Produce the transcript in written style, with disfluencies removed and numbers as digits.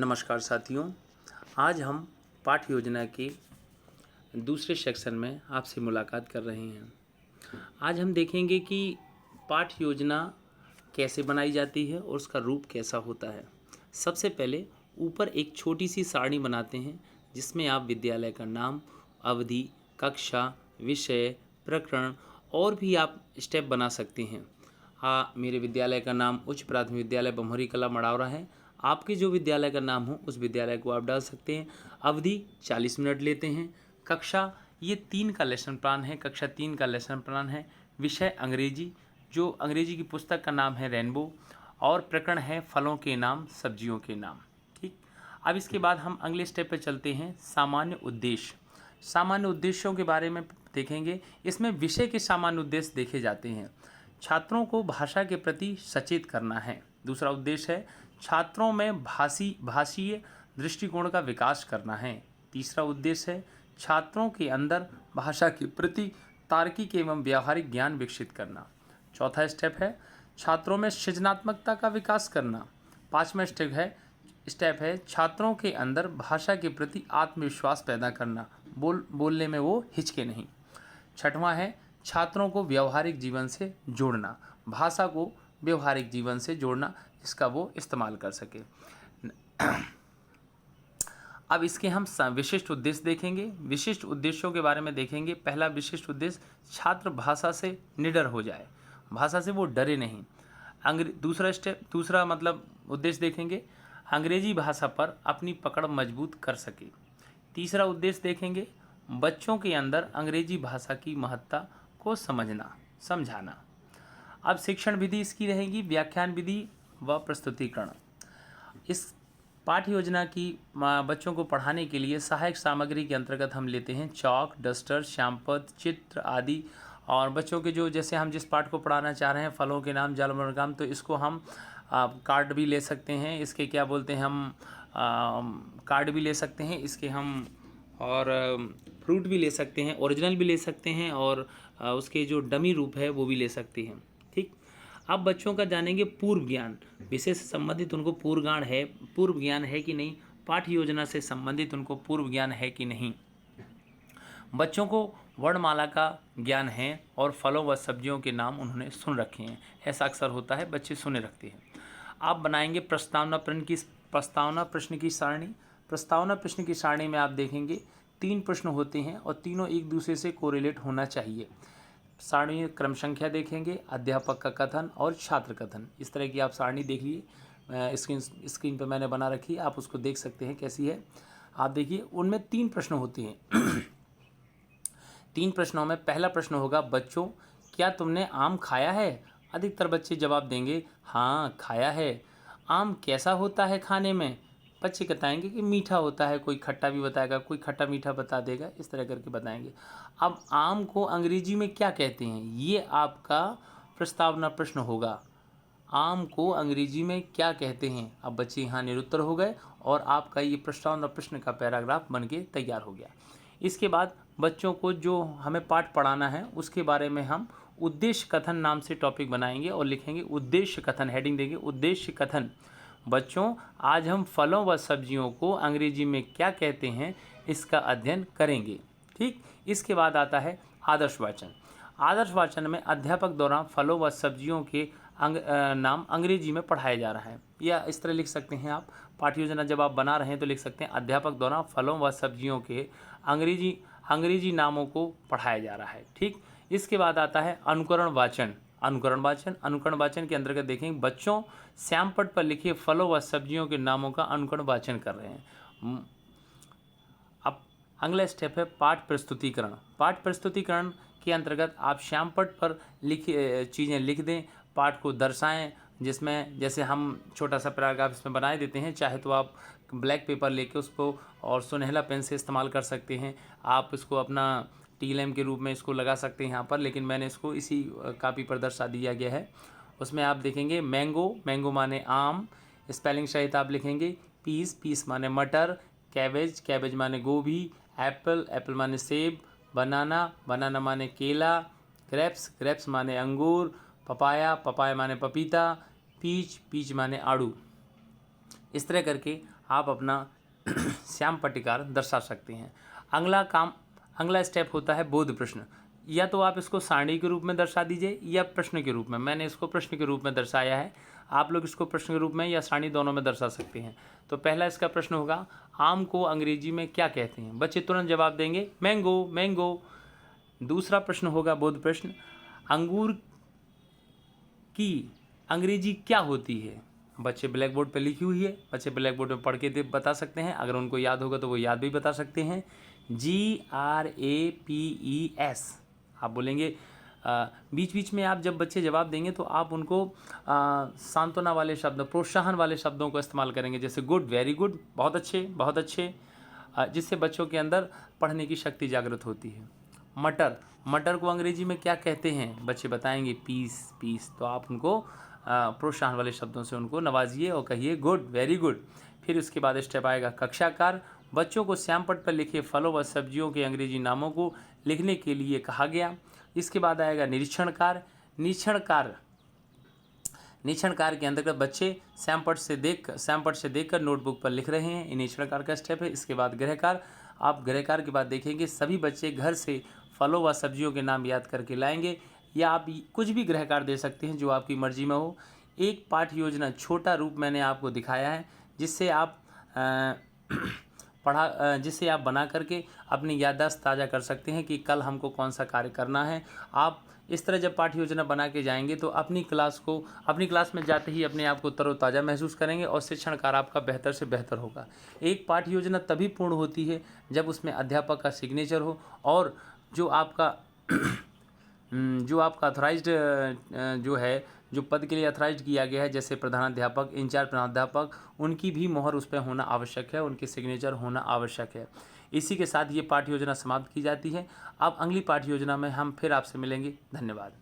नमस्कार साथियों, आज हम पाठ योजना के दूसरे सेक्शन में आपसे मुलाकात कर रहे हैं। आज हम देखेंगे कि पाठ योजना कैसे बनाई जाती है और उसका रूप कैसा होता है। सबसे पहले ऊपर एक छोटी सी सारणी बनाते हैं जिसमें आप विद्यालय का नाम, अवधि, कक्षा, विषय, प्रकरण और भी आप स्टेप बना सकते हैं। मेरे विद्यालय का नाम उच्च प्राथमिक विद्यालय बम्हरी कला मड़ावरा है। आपके जो विद्यालय का नाम हो उस विद्यालय को आप डाल सकते हैं। अवधि 40 मिनट लेते हैं। कक्षा ये 3 का लेसन प्लान है, कक्षा 3 का लेसन प्लान है। विषय अंग्रेजी, जो अंग्रेजी की पुस्तक का नाम है रेनबो, और प्रकरण है फलों के नाम, सब्जियों के नाम। ठीक, अब इसके बाद हम अगले स्टेप पे चलते हैं। सामान्य उद्देश्य, सामान्य उद्देश्यों के बारे में देखेंगे। इसमें विषय के सामान्य उद्देश्य देखे जाते हैं। छात्रों को भाषा के प्रति सचेत करना है। दूसरा उद्देश्य है छात्रों में भाषीय दृष्टिकोण का विकास करना है। तीसरा उद्देश्य है छात्रों के अंदर भाषा के प्रति तार्किक एवं व्यावहारिक ज्ञान विकसित करना। चौथा स्टेप है छात्रों में सृजनात्मकता का विकास करना। पांचवा स्टेप है छात्रों के अंदर भाषा के प्रति आत्मविश्वास पैदा करना, बोलने में वो हिचके नहीं। छठवां है छात्रों को व्यवहारिक जीवन से जोड़ना, भाषा को व्यवहारिक जीवन से जोड़ना, इसका वो इस्तेमाल कर सके। अब इसके हम विशिष्ट उद्देश्य देखेंगे। विशिष्ट उद्देश्यों के बारे में देखेंगे। पहला विशिष्ट उद्देश्य छात्र भाषा से निडर हो जाए, भाषा से वो डरे नहीं। दूसरा उद्देश्य देखेंगे अंग्रेजी भाषा पर अपनी पकड़ मजबूत कर सके। तीसरा उद्देश्य देखेंगे बच्चों के अंदर अंग्रेजी भाषा की महत्ता को समझाना। अब शिक्षण विधि इसकी रहेगी व्याख्यान विधि व प्रस्तुतिकरण। इस पाठ योजना की बच्चों को पढ़ाने के लिए सहायक सामग्री के अंतर्गत हम लेते हैं चॉक, डस्टर, श्यामपद, चित्र आदि। और बच्चों के जैसे हम जिस पाठ को पढ़ाना चाह रहे हैं फलों के नाम, जलमर्गाम, तो इसको हम कार्ड भी ले सकते हैं, इसके क्या बोलते हैं हम कार्ड भी ले सकते हैं, इसके हम और फ्रूट भी ले सकते हैं, ओरिजिनल भी ले सकते हैं, और उसके जो डमी रूप है वो भी ले सकते हैं। ठीक, अब बच्चों का जानेंगे पूर्व ज्ञान। विषय से संबंधित उनको पूर्व ज्ञान है कि नहीं, पाठ योजना से संबंधित उनको पूर्व ज्ञान है कि नहीं। बच्चों को वर्णमाला का ज्ञान है और फलों व सब्जियों के नाम उन्होंने सुन रखे हैं। ऐसा अक्सर होता है, बच्चे सुने रखते हैं। आप बनाएंगे प्रस्तावना प्रश्न की सारणी। प्रस्तावना प्रश्न की सारणी में आप देखेंगे 3 प्रश्न होते हैं और तीनों एक दूसरे से कोरिलेट होना चाहिए। सारणी क्रम संख्या देखेंगे, अध्यापक का कथन और छात्र कथन। इस तरह की आप सारणी देख लीजिए, स्क्रीन पर मैंने बना रखी है, आप उसको देख सकते हैं कैसी है। आप देखिए उनमें 3 प्रश्न होते हैं। 3 प्रश्नों में पहला प्रश्न होगा बच्चों क्या तुमने आम खाया है। अधिकतर बच्चे जवाब देंगे हाँ खाया है। आम कैसा होता है खाने में। बच्चे बताएंगे कि मीठा होता है, कोई खट्टा भी बताएगा, कोई खट्टा मीठा बता देगा, इस तरह करके बताएंगे। अब आम को अंग्रेजी में क्या कहते हैं, ये आपका प्रस्तावना प्रश्न होगा। आम को अंग्रेजी में क्या कहते हैं। अब बच्चे यहाँ निरुत्तर हो गए और आपका ये प्रस्तावना प्रश्न का पैराग्राफ बन के तैयार हो गया। इसके बाद बच्चों को जो हमें पाठ पढ़ाना है उसके बारे में हम उद्देश्य कथन नाम से टॉपिक बनाएंगे और लिखेंगे उद्देश्य कथन, हेडिंग देंगे उद्देश्य कथन। बच्चों आज हम फलों व सब्जियों को अंग्रेजी में क्या कहते हैं इसका अध्ययन करेंगे। ठीक, इसके बाद आता है आदर्श वाचन। आदर्श वाचन में अध्यापक द्वारा फलों व सब्जियों के नाम अंग्रेजी में पढ़ाया जा रहा है, या इस तरह लिख सकते हैं आप। पाठ्य योजना जब आप बना रहे हैं तो लिख सकते हैं अध्यापक द्वारा फलों व सब्जियों के अंग्रेजी नामों को पढ़ाया जा रहा है। ठीक, इसके बाद आता है अनुकरण वाचन। अनुकरण वाचन के अंतर्गत देखेंगे बच्चों श्यामपट पर लिखे फलों व सब्जियों के नामों का अनुकरण वाचन कर रहे हैं। अब अगला स्टेप है पाठ प्रस्तुतिकरण। पाठ प्रस्तुतिकरण के अंतर्गत आप श्यामपट पर लिखे चीज़ें लिख दें, पाठ को दर्शाएं, जिसमें जैसे हम छोटा सा पैराग्राफ इसमें बनाए देते हैं। चाहे तो आप ब्लैक पेपर लेके उसको और सुनहला पेन से इस्तेमाल कर सकते हैं। आप इसको अपना टीएलएम के रूप में इसको लगा सकते हैं यहाँ पर, लेकिन मैंने इसको इसी कापी पर दर्शा दिया गया है। उसमें आप देखेंगे मैंगो माने आम, स्पेलिंग सहित आप लिखेंगे। पीस माने मटर, कैबेज माने गोभी, एप्पल माने सेब, बनाना माने केला, ग्रेप्स माने अंगूर, पपाया माने पपीता, पीच माने आड़ू। इस तरह करके आप अपना श्याम पट्टिकार दर्शा सकते हैं। अगला स्टेप होता है बोध प्रश्न। या तो आप इसको सारणी के रूप में दर्शा दीजिए या प्रश्न के रूप में। मैंने इसको प्रश्न के रूप में दर्शाया है, आप लोग इसको प्रश्न के रूप में या सारणी दोनों में दर्शा सकते हैं। तो पहला इसका प्रश्न होगा, आम को अंग्रेजी में क्या कहते हैं? बच्चे तुरंत जवाब देंगे मैंगो, मैंगो। दूसरा प्रश्न होगा बोध प्रश्न, अंगूर की अंग्रेजी क्या होती है? बच्चे ब्लैक बोर्ड पर लिखी हुई है, बच्चे ब्लैक बोर्ड में पढ़ के बता सकते हैं। अगर उनको याद होगा तो वो याद भी बता सकते हैं। GRAPES आप बोलेंगे। बीच बीच में आप जब बच्चे जवाब देंगे तो आप उनको सांत्वना वाले शब्द, प्रोत्साहन वाले शब्दों को इस्तेमाल करेंगे, जैसे गुड, वेरी गुड, बहुत अच्छे, बहुत अच्छे, जिससे बच्चों के अंदर पढ़ने की शक्ति जागृत होती है। मटर को अंग्रेजी में क्या कहते हैं? बच्चे बताएंगे पीस। तो आप उनको प्रोत्साहन वाले शब्दों से उनको नवाजिए और कहिए गुड, वेरी गुड। फिर उसके बाद स्टेप आएगा कक्षाकार। बच्चों को श्यामपट्ट पर लिखे फलों व सब्जियों के अंग्रेजी नामों को लिखने के लिए कहा गया। इसके बाद आएगा निरीक्षणकार। निरीक्षणकार के अंतर्गत बच्चे श्यामपट्ट से देखकर नोटबुक पर लिख रहे हैं। निरीक्षणकार का स्टेप है। इसके बाद गृहकार। आप गृहकार के बाद देखेंगे सभी बच्चे घर से फलों व सब्जियों के नाम याद करके लाएंगे, या आप कुछ भी गृहकार दे सकते हैं जो आपकी मर्जी में हो। एक पाठ योजना छोटा रूप मैंने आपको दिखाया है, जिससे आप बना करके अपनी याददाश्त ताज़ा कर सकते हैं कि कल हमको कौन सा कार्य करना है। आप इस तरह जब पाठ्य योजना बना के जाएंगे तो अपनी क्लास में जाते ही अपने आप को तरोताज़ा महसूस करेंगे और शिक्षण कार्य आपका बेहतर से बेहतर होगा। एक पाठ्य योजना तभी पूर्ण होती है जब उसमें अध्यापक का सिग्नेचर हो और जो आपका अथॉराइज्ड जो पद के लिए अथॉराइज्ड किया गया है, जैसे प्रधानाध्यापक, इंचार्ज प्रधानाध्यापक, उनकी भी मोहर उस पर होना आवश्यक है, उनके सिग्नेचर होना आवश्यक है। इसी के साथ ये पाठ्य योजना समाप्त की जाती है। अब अगली पाठ्य योजना में हम फिर आपसे मिलेंगे। धन्यवाद।